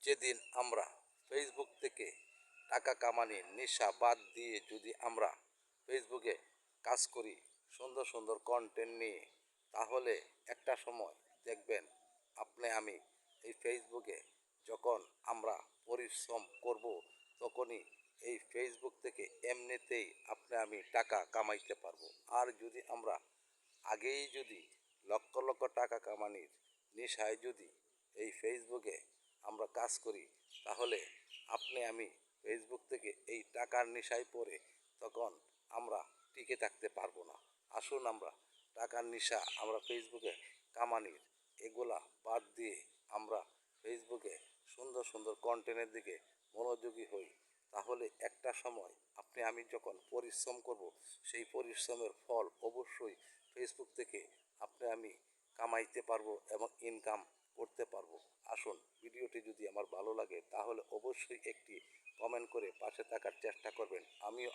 যেদিন আমরা ফেসবুক থেকে টাকা কামানির নেশা বাদ দিয়ে যদি আমরা ফেসবুকে কাজ করি সুন্দর সুন্দর কন্টেন্ট নিয়ে, তাহলে একটা সময় দেখবেন আমি এই ফেসবুকে যখন আমরা পরিশ্রম করব, তখনই এই ফেসবুক থেকে এমনিতেই আমি টাকা কামাইতে পারবো। আর যদি আমরা আগেই যদি লক্ষ লক্ষ টাকা কামানির নেশায় যদি এই ফেসবুকে আমরা কাজ করি, তাহলে আমি ফেসবুক থেকে এই টাকার নেশায় পড়ে তখন আমরা টিকে থাকতে পারবো না। আসুন আমরা টাকার নেশা আমরা ফেসবুকে কামানির এগুলা বাদ দিয়ে আমরা ফেসবুকে সুন্দর সুন্দর কন্টেন্টের দিকে মনোযোগী হই। তাহলে একটা সময় আমি যখন পরিশ্রম করব, সেই পরিশ্রমের ফল অবশ্যই ফেসবুক থেকে আমি কামাইতে পারবো এবং ইনকাম করতে পারবো। আসুন, ভিডিওটি যদি আমার ভালো লাগে তাহলে অবশ্যই একটি কমেন্ট করে পাশে থাকার চেষ্টা করবেন। আমিও